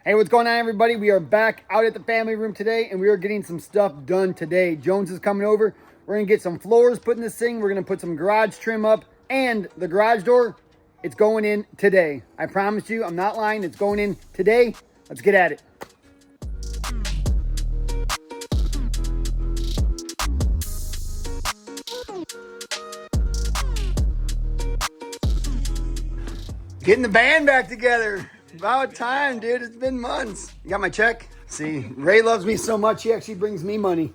Hey, what's going on, everybody? We are back out at the family room today, and we are getting some stuff done today. Jones is coming over. We're going to get some floors put in this thing. We're going to put some garage trim up, and the garage door, it's going in today. I promise you, I'm not lying. It's going in today. Let's get at it. Getting the band back together. About time, dude. It's been months. You got my check? See, Ray loves me so much, he actually brings me money.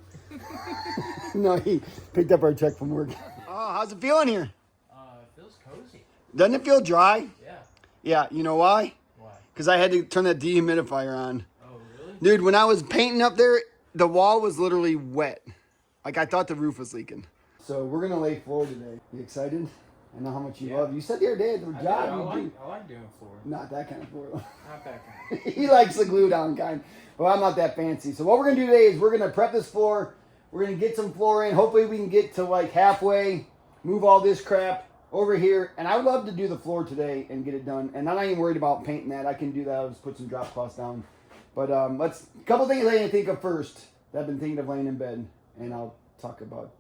No, he picked up our check from work. Oh, how's it feeling here? It feels cozy. Doesn't it feel dry? Yeah. Yeah, you know why? Why? Because I had to turn that dehumidifier on. Oh, really? Dude, when I was painting up there, the wall was literally wet. Like, I thought the roof was leaking. So we're going to lay floor today. You excited? I know how much you love. You said the other day at the job. I like doing floor. Not that kind of floor. Not that kind. He likes the glue down kind. Well, I'm not that fancy. So what we're going to do today is we're going to prep this floor. We're going to get some floor in. Hopefully we can get to like halfway, move all this crap over here. And I would love to do the floor today and get it done. And I'm not even worried about painting that. I can do that. I'll just put some drop cloths down. But a couple things I need to think of first that I've been thinking of laying in bed. And I'll talk about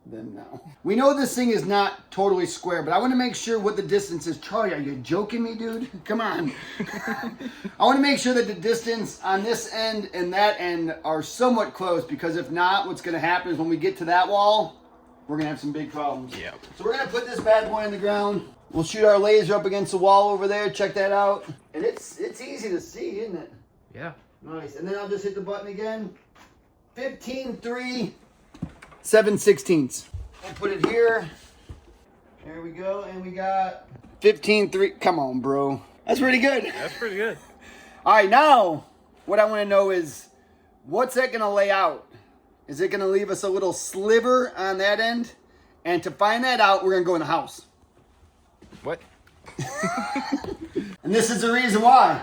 them now. We know this thing is not totally square, but I want to make sure what the distance is. Charlie, are you joking me, dude? Come on. I want to make sure that the distance on this end and that end are somewhat close, because if not, what's going to happen is when we get to that wall, we're going to have some big problems. Yeah. So we're going to put this bad boy in the ground. We'll shoot our laser up against the wall over there. Check that out. And it's easy to see, isn't it? Yeah. Nice. And then I'll just hit the button again. 15-3. 7/16. We'll put it here. There we go. And we got 15-3. Come on, bro. That's pretty good. That's pretty good. All right, now what I want to know is, what's that going to lay out? Is it going to leave us a little sliver on that end? And to find that out, we're going to go in the house. What? And this is the reason why.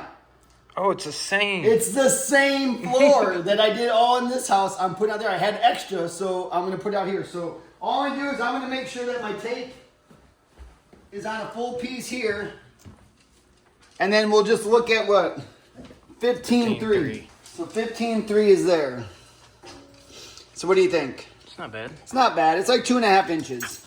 Oh, it's the same. It's the same floor that I did all in this house. I'm putting out there. I had extra, so I'm going to put it out here. So all I'm going to do is I'm going to make sure that my tape is on a full piece here. And then we'll just look at what? 15-3. So 15-3 is there. So what do you think? It's not bad. It's not bad. It's like 2.5 inches.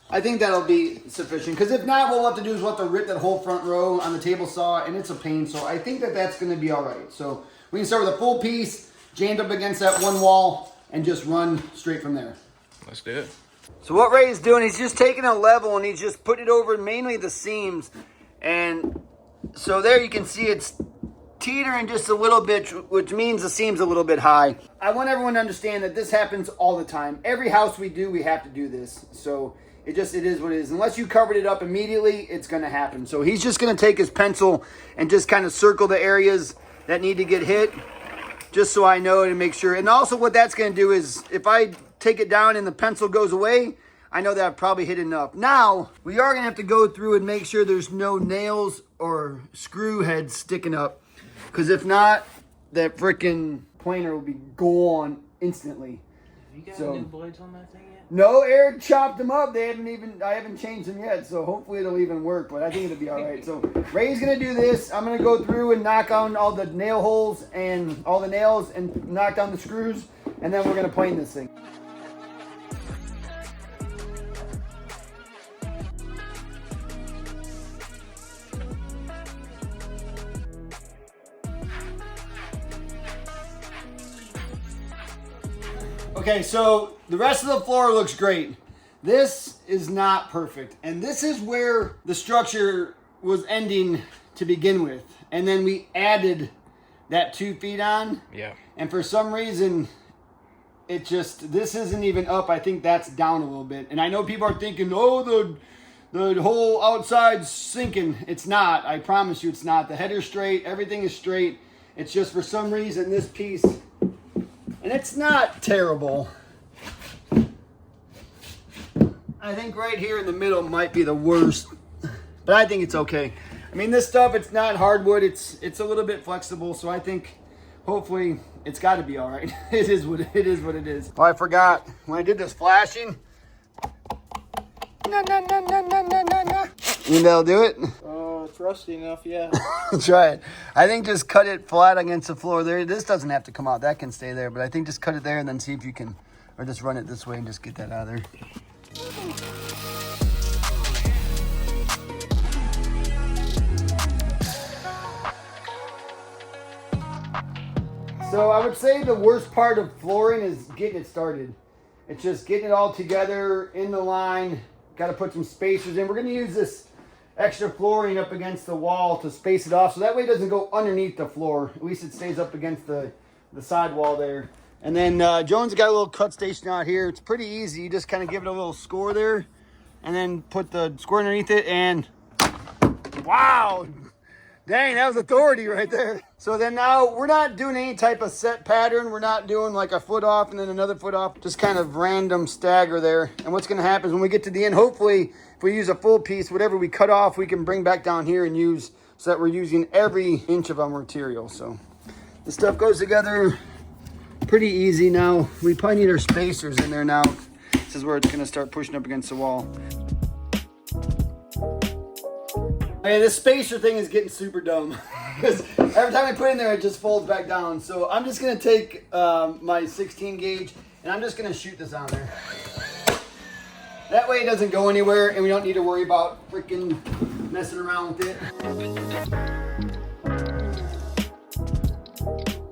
I think that'll be sufficient, because if not, what we'll have to do is we'll have to rip that whole front row on the table saw, and it's a pain. So I think that that's going to be all right. So we can start with a full piece, jammed up against that one wall, and just run straight from there. Let's do it. So what Ray's doing, he's just taking a level and he's just putting it over mainly the seams. And so there you can see it's teetering just a little bit, which means the seam's a little bit high. I want everyone to understand that this happens all the time. Every house we do, we have to do this. So it is what it is. Unless you covered it up immediately, it's going to happen. So he's just going to take his pencil and just kind of circle the areas that need to get hit, just so I know to make sure. And also what that's going to do is, if I take it down and the pencil goes away, I know that I've probably hit enough. Now, we are going to have to go through and make sure there's no nails or screw heads sticking up. Because if not, that freaking planer will be gone instantly. Have you got new blades on that thing yet? No, Eric chopped them up. I haven't changed them yet, so hopefully it'll even work, but I think it'll be all right. So Ray's going to do this. I'm going to go through and knock on all the nail holes and all the nails and knock down the screws, and then we're going to plane this thing. Okay, so the rest of the floor looks great. This is not perfect. And this is where the structure was ending to begin with. And then we added that 2 feet on. Yeah. And for some reason, this isn't even up. I think that's down a little bit. And I know people are thinking, oh, the whole outside's sinking. It's not. I promise you it's not. The header's straight. Everything is straight. It's just for some reason this piece... And it's not terrible. I think right here in the middle might be the worst. But I think it's okay. I mean, this stuff, it's not hardwood. It's a little bit flexible. So I think hopefully it's got to be all right. It is what it is. Oh, I forgot. When I did this flashing. You think that'll do it? Oh, it's rusty enough, yeah. Try it. I think just cut it flat against the floor there. This doesn't have to come out. That can stay there. But I think just cut it there and then see if you can, or just run it this way and just get that out of there. So I would say the worst part of flooring is getting it started. It's just getting it all together in the line. Got to put some spacers in. We're going to use this extra flooring up against the wall to space it off, so that way it doesn't go underneath the floor. At least it stays up against the side wall there. And then Jones got a little cut station out here. It's pretty easy. You just kind of give it a little score there, and then put the square underneath it, and wow! Dang, that was authority right there. So then now we're not doing any type of set pattern. We're not doing like a foot off and then another foot off. Just kind of random stagger there. And what's going to happen is when we get to the end, hopefully, if we use a full piece, whatever we cut off, we can bring back down here and use, so that we're using every inch of our material. So the stuff goes together pretty easy now. We probably need our spacers in there now. This is where it's going to start pushing up against the wall. Man, this spacer thing is getting super dumb because every time I put it in there, it just folds back down. So I'm just going to take my 16 gauge and I'm just going to shoot this on there. That way it doesn't go anywhere and we don't need to worry about freaking messing around with it.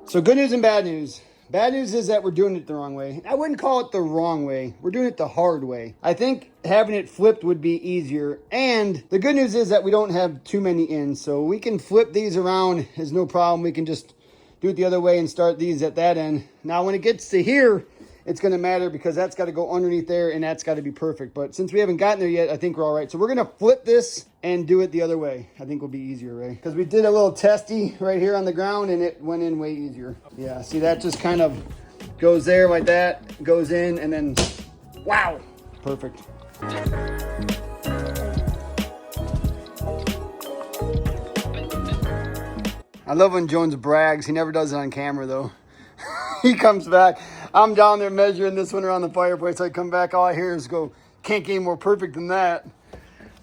So good news and bad news. Bad news is that we're doing it the wrong way. I wouldn't call it the wrong way. We're doing it the hard way. I think having it flipped would be easier. And the good news is that we don't have too many ends. So we can flip these around. There's no problem. We can just do it the other way and start these at that end. Now, when it gets to here, it's going to matter because that's got to go underneath there and that's got to be perfect. But since we haven't gotten there yet, I think we're all right. So we're going to flip this and do it the other way. I think will be easier, right? Because we did a little testy right here on the ground and it went in way easier. Yeah, see, that just kind of goes there like that, goes in, and then, wow, perfect. I love when Jones brags. He never does it on camera, though. He comes back. I'm down there measuring this one around the fireplace. I come back, all I hear is go, can't get any more perfect than that.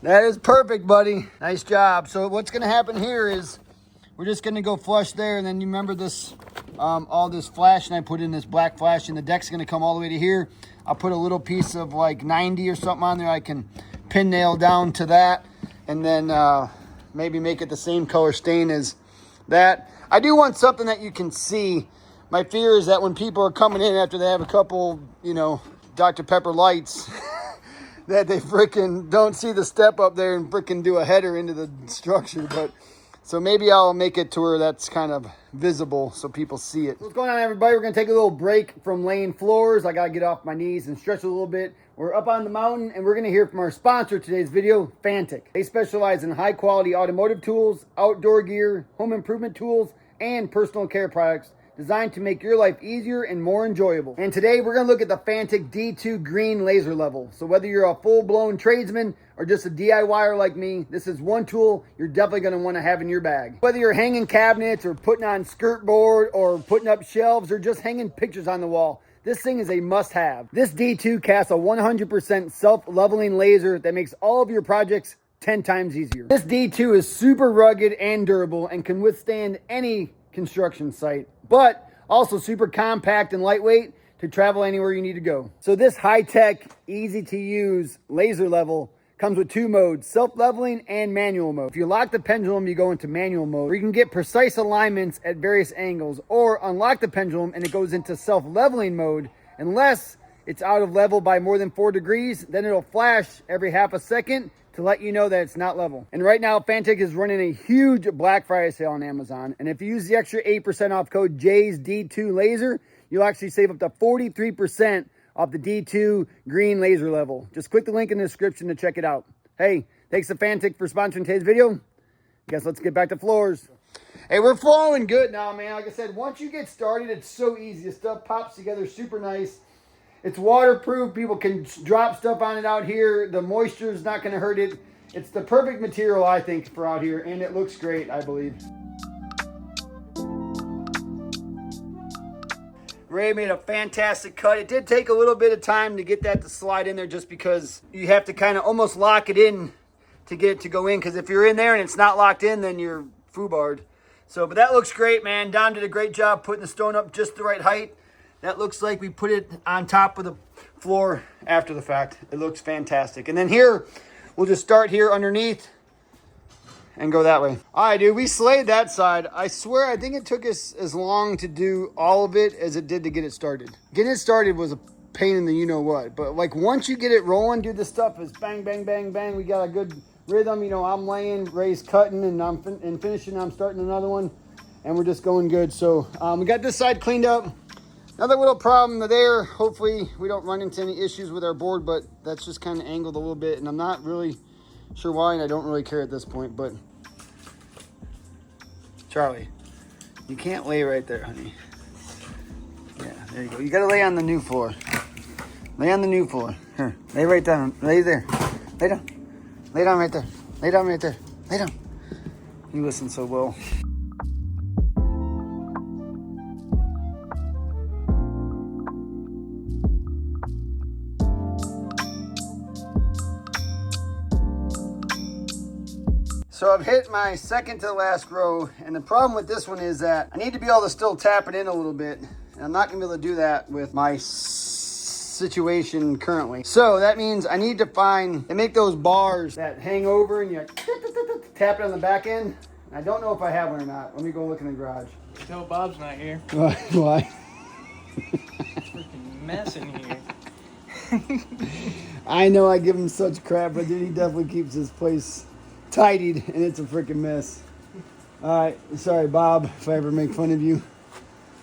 That is perfect, buddy. Nice job. So what's going to happen here is we're just going to go flush there. And then you remember this, all this flash, and I put in this black flash, and the deck's going to come all the way to here. I'll put a little piece of like 90 or something on there. I can pin nail down to that, and then maybe make it the same color stain as that. I do want something that you can see. My fear is that when people are coming in after they have a couple, you know, Dr. Pepper lights, that they freaking don't see the step up there and freaking do a header into the structure. But so maybe I'll make it to where that's kind of visible so people see it. What's going on, everybody? We're going to take a little break from laying floors. I got to get off my knees and stretch a little bit. We're up on the mountain and we're going to hear from our sponsor today's video, Fantic. They specialize in high quality automotive tools, outdoor gear, home improvement tools, and personal care products designed to make your life easier and more enjoyable. And today we're going to look at the Fantic D2 green laser level. So whether you're a full-blown tradesman or just a DIYer like me, this is one tool you're definitely going to want to have in your bag. Whether you're hanging cabinets or putting on skirt board or putting up shelves or just hanging pictures on the wall, this thing is a must-have. This D2 casts a 100% self-leveling laser that makes all of your projects 10 times easier. This D2 is super rugged and durable and can withstand any construction site, but also super compact and lightweight to travel anywhere you need to go. So this high-tech, easy-to-use laser level comes with two modes, self-leveling and manual mode. If you lock the pendulum, you go into manual mode, where you can get precise alignments at various angles, or unlock the pendulum and it goes into self-leveling mode. Unless it's out of level by more than 4 degrees, then it'll flash every half a second to let you know that it's not level. And right now, Fantic is running a huge Black Friday sale on Amazon. And if you use the extra 8% off code JAYSD2 Laser, you'll actually save up to 43% off the D2 green laser level. Just click the link in the description to check it out. Hey, thanks to Fantic for sponsoring today's video. I guess let's get back to floors. Hey, we're flowing good now, man. Like I said, once you get started, it's so easy. The stuff pops together super nice. It's waterproof. People can drop stuff on it out here. The moisture is not going to hurt it. It's the perfect material, I think, for out here. And it looks great, I believe. Ray made a fantastic cut. It did take a little bit of time to get that to slide in there just because you have to kind of almost lock it in to get it to go in, because if you're in there and it's not locked in, then you're foobarred. So, but that looks great, man. Don did a great job putting the stone up just the right height. That looks like we put it on top of the floor after the fact. It looks fantastic. And then here, we'll just start here underneath and go that way. All right, dude, we slayed that side. I swear, I think it took us as long to do all of it as it did to get it started. Getting it started was a pain in the you-know-what. But, like, once you get it rolling, dude, this stuff is bang, bang, bang, bang. We got a good rhythm. You know, I'm laying, Ray's cutting, and I'm finishing. I'm starting another one, and we're just going good. So, we got this side cleaned up. Another little problem there. Hopefully, we don't run into any issues with our board, but that's just kind of angled a little bit, and I'm not really sure why, and I don't really care at this point, but Charlie, you can't lay right there, honey. Yeah, there you go. You gotta lay on the new floor. Lay on the new floor. Here, lay right down. Lay there. Lay down. Lay down right there. Lay down right there. Lay down. You listen so well. So I've hit my second to the last row, and the problem with this one is that I need to be able to still tap it in a little bit, and I'm not gonna be able to do that with my situation currently. So that means I need to find and make those bars that hang over and you tap it on the back end. I don't know if I have one or not. Let me go look in the garage. Tell Bob's not here. Why? Freaking mess in here. I know I give him such crap, but dude, he definitely keeps his place tidied, and it's a freaking mess. All right, sorry, Bob, if I ever make fun of you.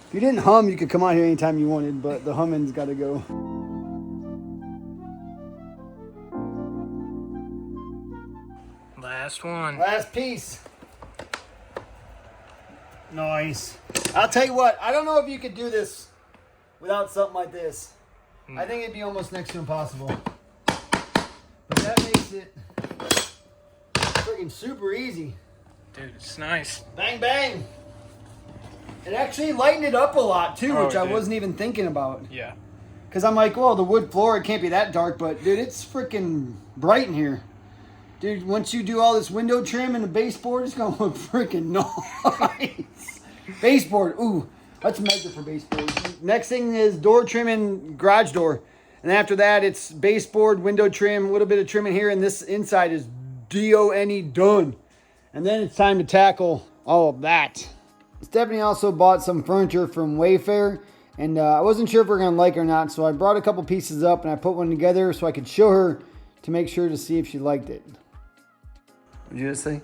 If you didn't hum, you could come out here anytime you wanted, but the humming's got to go. Last one. Last piece. Nice. I'll tell you what, I don't know if you could do this without something like this. I think it'd be almost next to impossible. But that makes it freaking super easy. Dude, it's nice. Bang, bang. It actually lightened it up a lot too, which I did. wasn't even thinking about. Yeah. Because I'm like, well, the wood floor, it can't be that dark, but dude, it's freaking bright in here. Dude, once you do all this window trim and the baseboard, it's going to look freaking nice. Baseboard, ooh, let's measure for baseboard. Next thing is door trim and garage door. And after that, it's baseboard, window trim, a little bit of trim in here, and this inside is D-O-N-E, done. And then it's time to tackle all of that. Stephanie also bought some furniture from Wayfair, and I wasn't sure if we were going to like it or not, so I brought a couple pieces up and I put one together so I could show her to make sure to see if she liked it. What did you just say?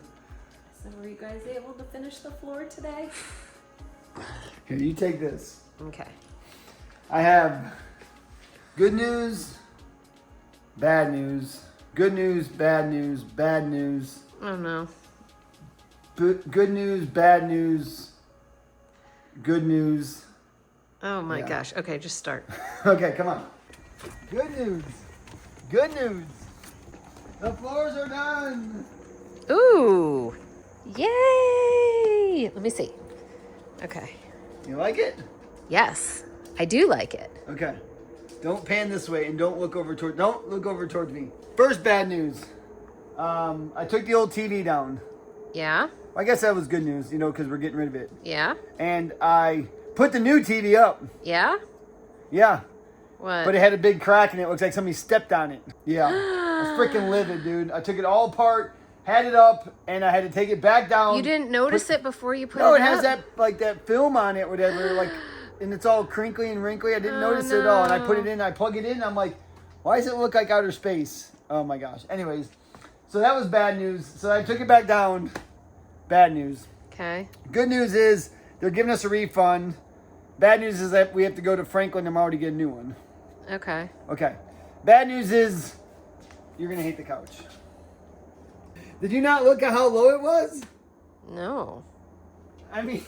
So were you guys able to finish the floor today? Here, you take this. Okay. I have good news, bad news, good news, bad news, bad news. Oh no. Good news, bad news, good news. Oh my Yeah. gosh. Okay, just start. Okay, come on. Good news. Good news. The floors are done. Ooh. Yay! Let me see. Okay. You like it? Yes, I do like it. Okay. Don't pan this way and don't look over towards me. First bad news. I took the old TV down. Yeah? I guess that was good news, you know, because we're getting rid of it. Yeah? And I put the new TV up. Yeah? Yeah. What? But it had a big crack and it looks like somebody stepped on it. Yeah. I was freaking livid, dude. I took it all apart, had it up, and I had to take it back down. You didn't notice it before you put No, it it has up? that, like, that film on it, whatever, like, and it's all crinkly and wrinkly. I didn't notice it at all. And I put it in, I plug it in, and I'm like, why does it look like outer space? Oh my gosh. Anyways, so that was bad news. So I took it back down. Bad news. Okay. Good news is they're giving us a refund. Bad news is that we have to go to Franklin tomorrow to get a new one. Okay. Okay. Bad news is you're going to hate the couch. Did you not look at how low it was? No. I mean,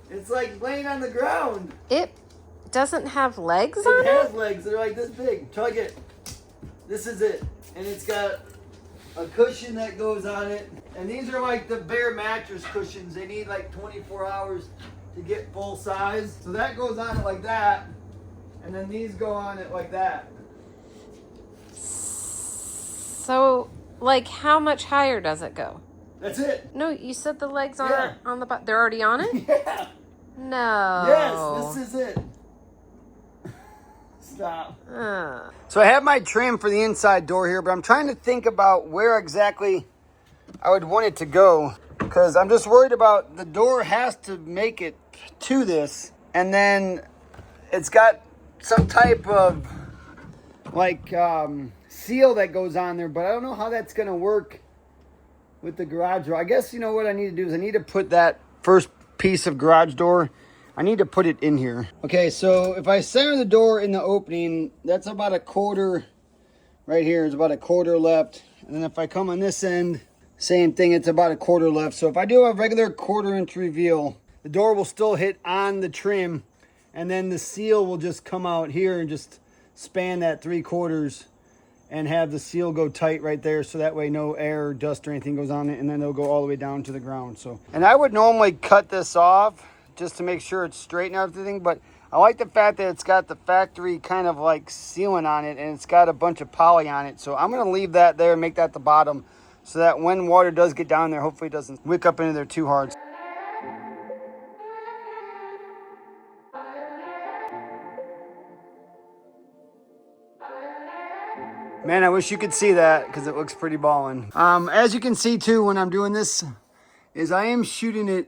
it's like laying on the ground. It doesn't have legs It on has it? legs. They're like this big. Tug it. This is it. And it's got a cushion that goes on it. And these are like the bare mattress cushions. They need like 24 hours to get full size. So that goes on it like that. And then these go on it like that. So, like, how much higher does it go? That's it. No, you said the legs Yeah. on the bottom. They're already on it? Yeah. No. Yes, this is it. Stop. Uh. So I have my trim for the inside door here, but I'm trying to think about where exactly I would want it to go, because I'm just worried about the door has to make it to this, and then it's got some type of like seal that goes on there, but I don't know how that's gonna work with the garage door. I guess you know what I need to do is I need to put that first piece of garage door, I need to put it in here. Okay, so if I center the door in the opening, that's about a quarter right here. It's about a quarter left. And then if I come on this end, same thing, it's about a quarter left. So if I do a regular 1/4 inch reveal, the door will still hit on the trim, and then the seal will just come out here and just span that 3/4 and have the seal go tight right there, so that way no air or dust or anything goes on it, and then it'll go all the way down to the ground. So, and I would normally cut this off just to make sure it's straight and everything, but I like the fact that it's got the factory kind of like sealant on it, and it's got a bunch of poly on it. So I'm gonna leave that there and make that the bottom, so that when water does get down there, hopefully it doesn't wick up into there too hard. Man, I wish you could see that, because it looks pretty ballin'. As you can see too, when I'm doing this, is I am shooting it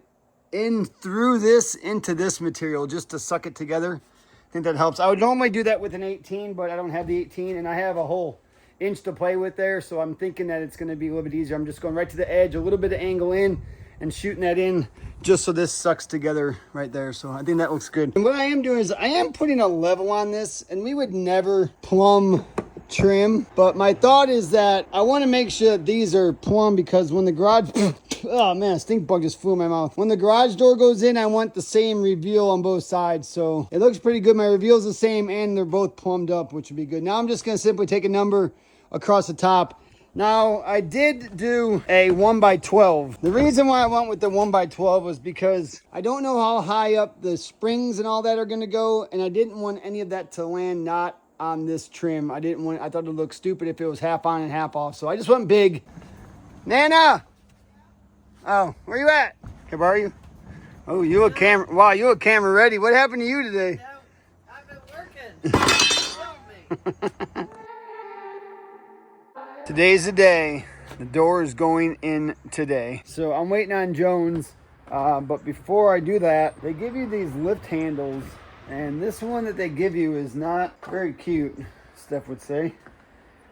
in through this into this material just to suck it together. I think that helps. I would normally do that with an 18, but I don't have the 18, and I have a whole inch to play with there, so I'm thinking that it's going to be a little bit easier. I'm just going right to the edge, a little bit of angle in, and shooting that in just so this sucks together right there. So I think that looks good. And what I am doing is I am putting a level on this, and we would never plumb trim, but my thought is that I want to make sure that these are plumb, because when the garage oh man, a stink bug just flew in my mouth. When the garage door goes in, I want the same reveal on both sides. So it looks pretty good. My reveal's the same, and they're both plumbed up, which would be good. Now I'm just gonna simply take a number across the top. Now I did do a 1x12. The reason why I went with the 1x12 was because I don't know how high up the springs and all that are gonna go, and I didn't want any of that to land not on this trim. I thought it would look stupid if it was half on and half off. So I just went big. Nana! Oh, where you at? Can I borrow you? Oh, you a camera. Wow, you a camera ready. What happened to you today? No, I've been working. Today's the day. The door is going in today. So I'm waiting on Jones. But before I do that, they give you these lift handles. And this one that they give you is not very cute, Steph would say.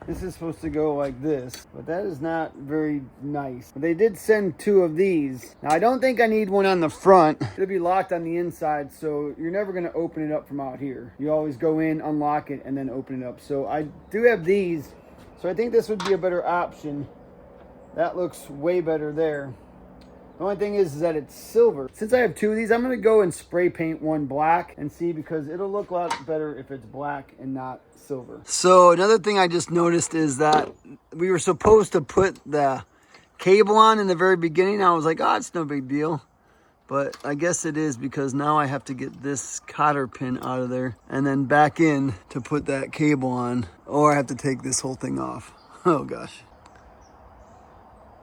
This is supposed to go like this, but that is not very nice. But they did send 2 of these. Now, I don't think I need one on the front. It'll be locked on the inside, so you're never going to open it up from out here. You always go in, unlock it, and then open it up. So I do have these, so I think this would be a better option. That looks way better there. The only thing is that it's silver. Since I have 2 of these, I'm going to go and spray paint one black and see, because it'll look a lot better if it's black and not silver. So another thing I just noticed is that we were supposed to put the cable on in the very beginning. I was like, oh, it's no big deal. But I guess it is, because now I have to get this cotter pin out of there and then back in to put that cable on. Or I have to take this whole thing off. Oh, gosh.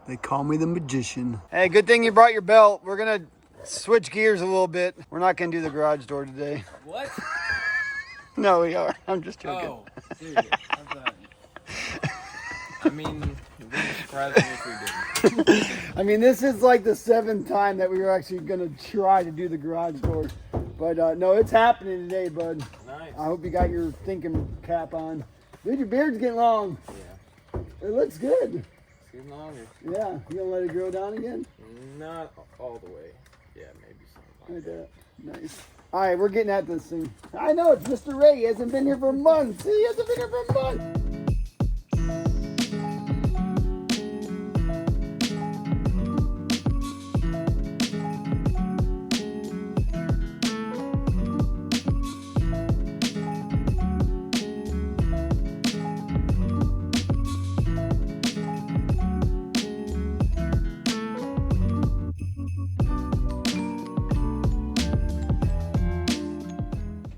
They call me the magician. Hey, good thing you brought your belt. We're going to switch gears a little bit. We're not going to do the garage door today. What? No, we are. I'm just joking. Oh, dude. I mean, it wouldn't surprise me if we didn't. I mean, this is like the 7th time that we were actually going to try to do the garage door. But no, it's happening today, bud. Nice. I hope you got your thinking cap on. Dude, your beard's getting long. Yeah. It looks good. It's getting longer. Yeah, you gonna let it grow down again? Not all the way. Yeah, maybe something Like like that. Nice. All right, we're getting at this thing. I know, it's Mr. Ray. He hasn't been here for months. He hasn't been here for months.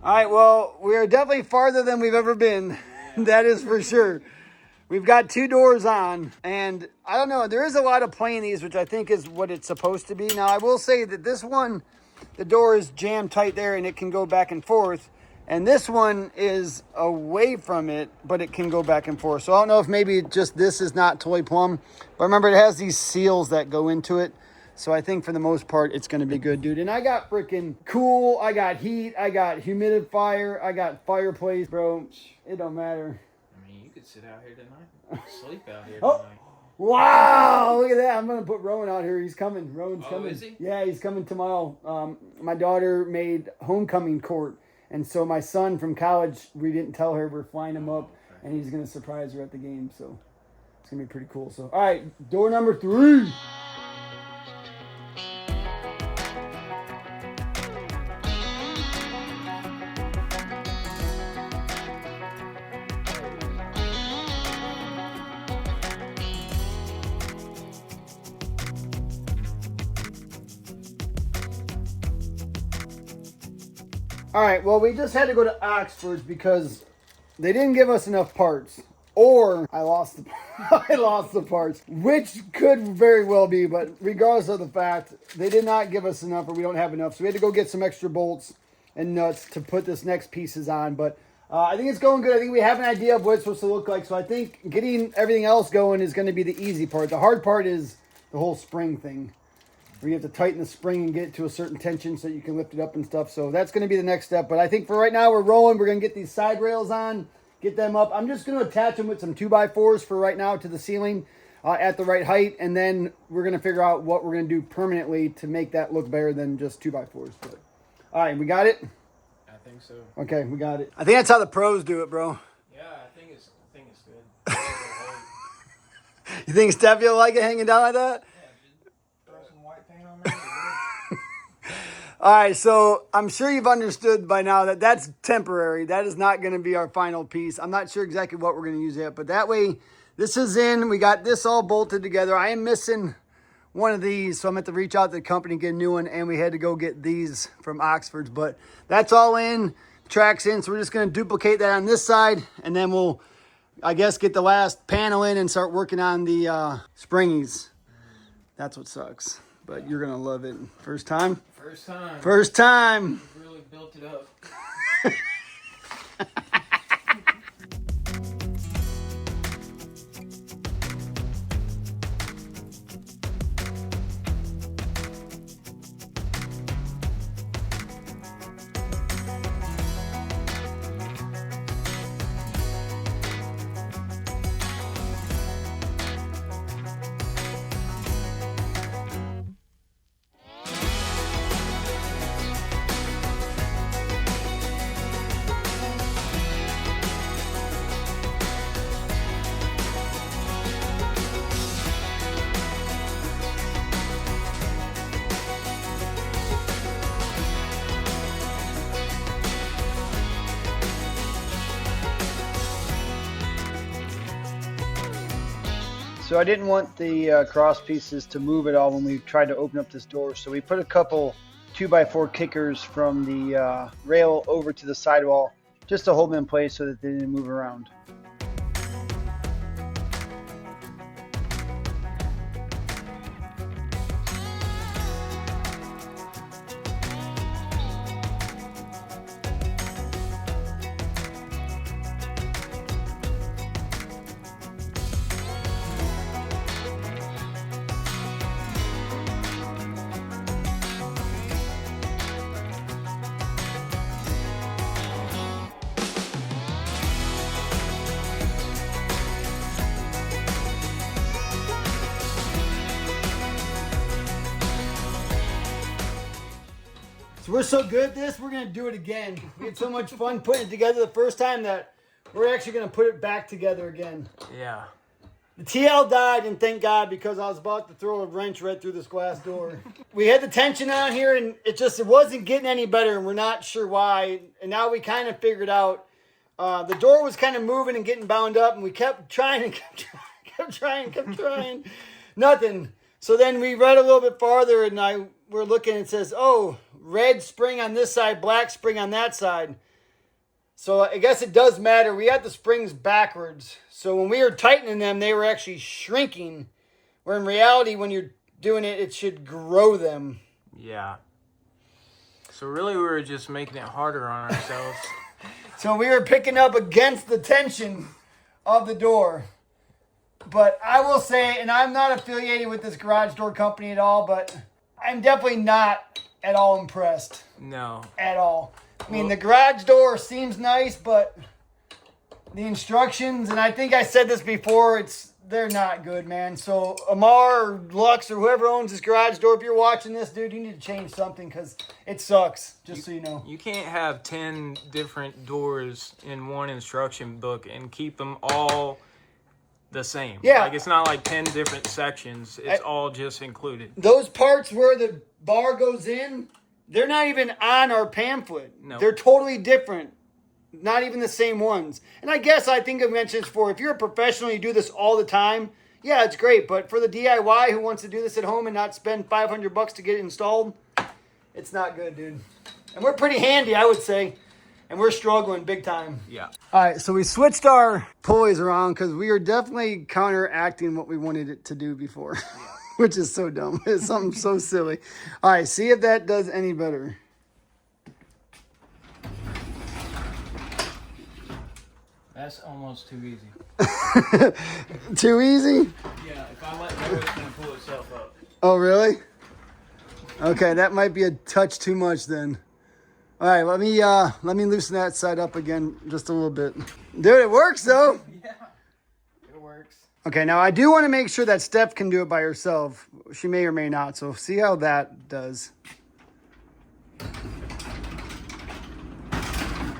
All right, well, we are definitely farther than we've ever been. That is for sure. we've got 2 doors on, and I don't know, there is a lot of play in these, which I think is what it's supposed to be. Now, I will say that this one, the door is jammed tight there, and it can go back and forth. And this one is away from it, but it can go back and forth. So I don't know if maybe just this is not totally plumb. But remember, it has these seals that go into it. So I think for the most part, it's going to be good, dude. And I got freaking cool. I got heat. I got humidifier. I got fireplace, bro. It don't matter. I mean, you could sit out here tonight. Sleep out here Oh. tonight. Wow, look at that. I'm going to put Rowan out here. He's coming. Rowan's coming. Is he? Yeah, he's coming tomorrow. My daughter made homecoming court. And so my son from college, we didn't tell her, we're flying him up, and he's going to surprise her at the game. So it's going to be pretty cool. So, all right, door number 3. All right, well, we just had to go to Oxford's because they didn't give us enough parts. Or I lost the parts, which could very well be, but regardless of the fact, they did not give us enough, or we don't have enough. So we had to go get some extra bolts and nuts to put this next pieces on. But I think it's going good. I think we have an idea of what it's supposed to look like. So I think getting everything else going is going to be the easy part. The hard part is the whole spring thing, where you have to tighten the spring and get it to a certain tension so you can lift it up and stuff. So that's going to be the next step. But I think for right now, we're rolling. We're going to get these side rails on, get them up. I'm just going to attach them with some 2x4s for right now to the ceiling at the right height. And then we're going to figure out what we're going to do permanently to make that look better than just 2x4s. But, all right, we got it? I think so. Okay, we got it. I think that's how the pros do it, bro. Yeah, I think it's good. You think Steph, you'll like it hanging down like that? Throw some white paint on there. All right, so I'm sure you've understood by now that that's temporary. That is not going to be our final piece. I'm not sure exactly what we're going to use yet, but that way, this is in. We got this all bolted together. I am missing one of these, so I'm going to have to reach out to the company, get a new one, and we had to go get these from Oxford's, but that's all in, tracks in, so we're just going to duplicate that on this side, and then we'll, I guess, get the last panel in and start working on the springies. That's what sucks, but you're going to love it. First time? First time. First time. We've really built it up. So I didn't want the cross pieces to move at all when we tried to open up this door. So we put a couple 2x4 kickers from the rail over to the sidewall just to hold them in place so that they didn't move around. So we're so good at this, we're going to do it again. We had so much fun putting it together the first time that we're actually going to put it back together again. Yeah. The TL died, and thank God, because I was about to throw a wrench right through this glass door. We had the tension on here, and it wasn't getting any better, and we're not sure why. And now we kind of figured out the door was kind of moving and getting bound up, and we kept trying and kept trying. Nothing. So then we read a little bit farther, and we're looking, and it says, oh, red spring on this side, black spring on that side. So I guess it does matter. We had the springs backwards. So when we were tightening them, they were actually shrinking. Where in reality, when you're doing it, it should grow them. Yeah. So really we were just making it harder on ourselves. So we were picking up against the tension of the door. But I will say, and I'm not affiliated with this garage door company at all, but I'm definitely not at all impressed. No. At all. I mean, the garage door seems nice, but the instructions, and I think I said this before, they're not good, man. So Amar or Lux or whoever owns this garage door, if you're watching this, dude, you need to change something because it sucks, so you know. You can't have 10 different doors in one instruction book and keep them all the same. Yeah. Like, it's not like 10 different sections. It's all just included. Those parts where the bar goes in, they're not even on our pamphlet. No. They're totally different. Not even the same ones. And I think I've mentioned this before. If you're a professional, you do this all the time, yeah, it's great. But for the DIY who wants to do this at home and not spend $500 to get it installed, it's not good, dude. And we're pretty handy, I would say. And we're struggling big time. Yeah. All right, so we switched our pulleys around because we are definitely counteracting what we wanted it to do before. Yeah. Which is so dumb. It's something so silly. All right, see if that does any better. That's almost too easy. Too easy? Yeah, if I let go, it's going to pull itself up. Oh, really? Okay, that might be a touch too much then. All right, let me loosen that side up again just a little bit. Dude, it works though. Yeah, it works. Okay, now I do want to make sure that Steph can do it by herself. She may or may not, so see how that does.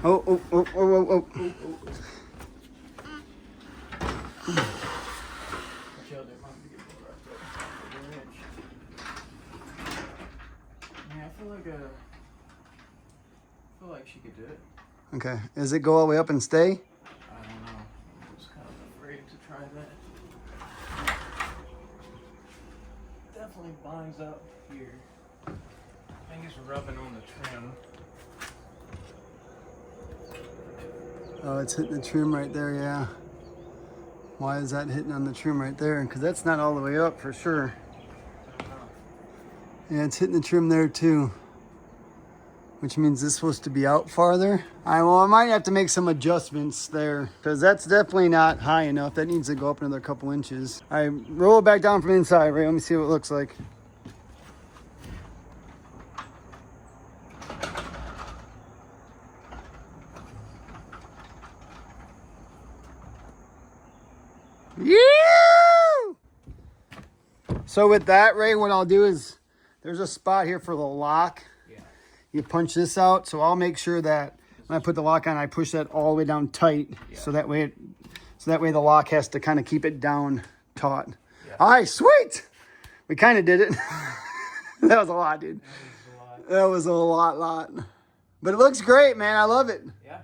Oh. I feel like she could do it. Okay, does it go all the way up and stay? I don't know. I'm just kind of afraid to try that. Definitely binds up here. I think it's rubbing on the trim. Oh, it's hitting the trim right there, yeah. Why is that hitting on the trim right there? Because that's not all the way up for sure. I don't know. Yeah, it's hitting the trim there too. Which means this is supposed to be out farther. All right, well, I might have to make some adjustments there because that's definitely not high enough. That needs to go up another couple inches. All right, roll it back down from inside, Ray. Let me see what it looks like. Yeah! So with that, Ray, what I'll do is there's a spot here for the lock. You punch this out, so I'll make sure that when I put the lock on, I push that all the way down tight, so that way the lock has to kind of keep it down taut. Yeah. All right, sweet. We kind of did it. That was a lot, dude. That was a lot. But it looks great, man. I love it. Yeah.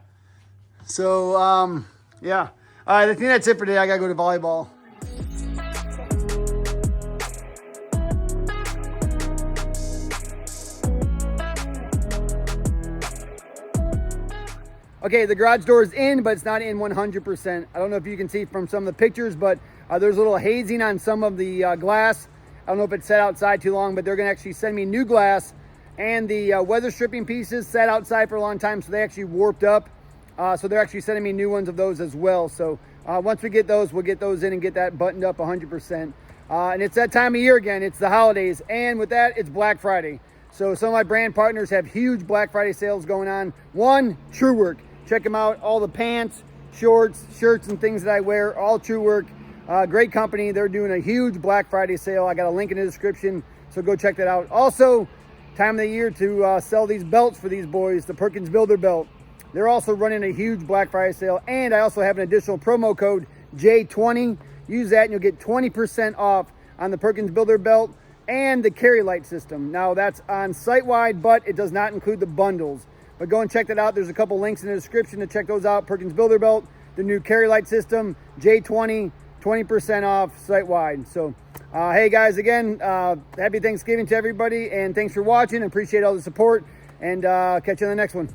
So, yeah. All right, I think that's it for today. I gotta go to volleyball. Okay, the garage door is in, but it's not in 100%. I don't know if you can see from some of the pictures, but there's a little hazing on some of the glass. I don't know if it's set outside too long, but they're gonna actually send me new glass, and the weather stripping pieces sat outside for a long time, so they actually warped up. So they're actually sending me new ones of those as well. So once we get those, we'll get those in and get that buttoned up 100%. And it's that time of year again. It's the holidays, and with that, it's Black Friday. So some of my brand partners have huge Black Friday sales going on. One, True Work. Check them out. All the pants, shorts, shirts, and things that I wear, all True Work. Great company. They're doing a huge Black Friday sale. I got a link in the description, so go check that out. Also, time of the year to sell these belts for these boys, the Perkins Builder Belt. They're also running a huge Black Friday sale, and I also have an additional promo code J20. Use that and you'll get 20% off on the Perkins Builder Belt and the CARRYLITE system. Now that's on site-wide, but it does not include the bundles. But go and check that out. There's a couple links in the description to check those out. Perkins Builder Belt, the new CARRYLITE system, J20, 20% off site-wide. So, hey guys, again, happy Thanksgiving to everybody, and thanks for watching. Appreciate all the support, and catch you on the next one.